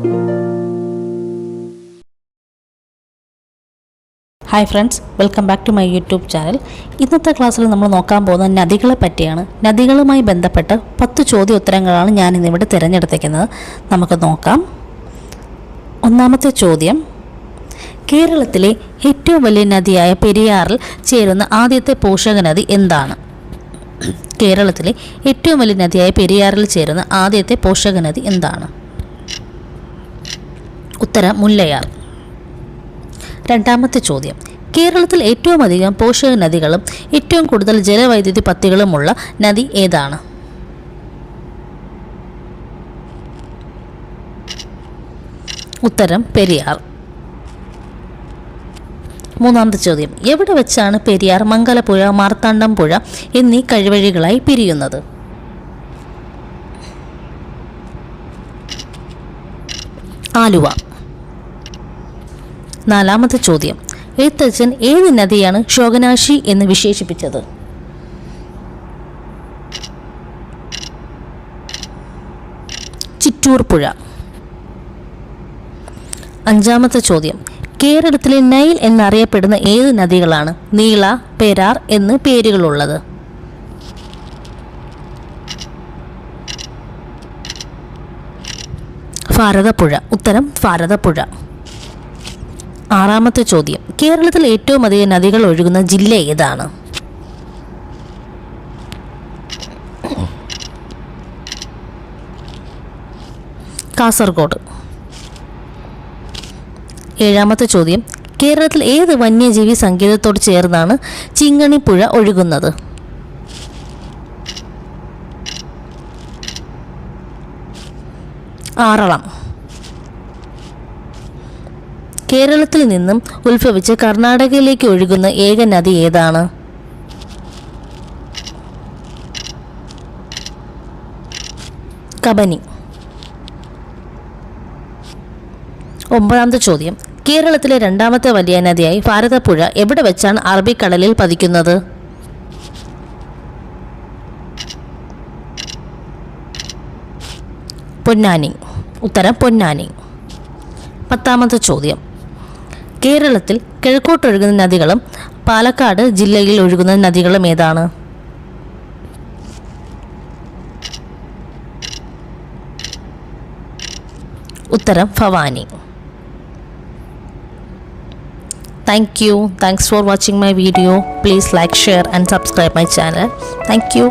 Hi friends, welcome back to my YouTube channel. ഇന്നത്തെ ക്ലാസ്സിൽ നമ്മൾ നോക്കാൻ പോകുന്നത് നദികളെ പറ്റിയാണ്. നദികളുമായി ബന്ധപ്പെട്ട് 10 ചോദ്യോത്തരങ്ങളാണ് ഞാൻ ഇന്നിവിടെ തിരഞ്ഞെടുത്തിരിക്കുന്നത്. നമുക്ക് നോക്കാം. ഒന്നാമത്തെ ചോദ്യം: കേരളത്തിലെ ഏറ്റവും വലിയ നദിയായ പെരിയാറിൽ ചേരുന്ന ആദ്യത്തെ പോഷക നദി എന്താണ്? കേരളത്തിലെ ഏറ്റവും വലിയ നദിയായ പെരിയാറിൽ ചേരുന്ന ആദ്യത്തെ പോഷക നദി എന്താണ്? ഉത്തരം മുല്ലയാർ. രണ്ടാമത്തെ ചോദ്യം: കേരളത്തിൽ ഏറ്റവും അധികം പോഷക നദികളും ഏറ്റവും കൂടുതൽ ജലവൈദ്യുതി പദ്ധതികളുമുള്ള നദി ഏതാണ്? ഉത്തരം പെരിയാർ. മൂന്നാമത്തെ ചോദ്യം: എവിടെ വെച്ചാണ് പെരിയാർ, മംഗലപ്പുഴ, മാർത്താണ്ഡം പുഴ എന്നീ കഴിവഴികളായി പിരിയുന്നത്? ആലുവ. നാലാമത്തെ ചോദ്യം: എഴുത്തച്ഛൻ ഏത് നദിയാണ് ശോകനാശി എന്ന് വിശേഷിപ്പിച്ചത്? ചിറ്റൂർ പുഴ. അഞ്ചാമത്തെ ചോദ്യം: കേരളത്തിലെ നൈൽ എന്നറിയപ്പെടുന്ന ഏത് നദികളാണ് നീള, പെരാർ എന്ന് പേരുകളുള്ളത്? ഭാരതപ്പുഴ. ഉത്തരം ഭാരതപ്പുഴ. ആറാമത്തെ ചോദ്യം: കേരളത്തിൽ ഏറ്റവും അധികം നദികൾ ഒഴുകുന്ന ജില്ല ഏതാണ്? കാസർഗോഡ്. ഏഴാമത്തെ ചോദ്യം: കേരളത്തിൽ ഏത് വന്യജീവി സങ്കേതത്തോട് ചേർന്നാണ് ചിങ്ങണി പുഴ ഒഴുകുന്നത്? ആറളം. കേരളത്തിൽ നിന്നും ഉത്ഭവിച്ച് കർണാടകയിലേക്ക് ഒഴുകുന്ന ഏക നദി ഏതാണ്? കബനി. ഒമ്പതാമത്തെ ചോദ്യം: കേരളത്തിലെ രണ്ടാമത്തെ വലിയ നദിയായി ഭാരതപ്പുഴ എവിടെ വെച്ചാണ് അറബിക്കടലിൽ പതിക്കുന്നത്? പൊന്നാനി. ഉത്തരം പൊന്നാനി. പത്താമത്തെ ചോദ്യം: കേരളത്തിൽ കിഴക്കോട്ടൊഴുകുന്ന നദികളും പാലക്കാട് ജില്ലയിൽ ഒഴുകുന്ന നദികളും ഏതാണ്? ഉത്തരം Bhavani. Thanks for watching my video. Please like, share and subscribe my channel. Thank you.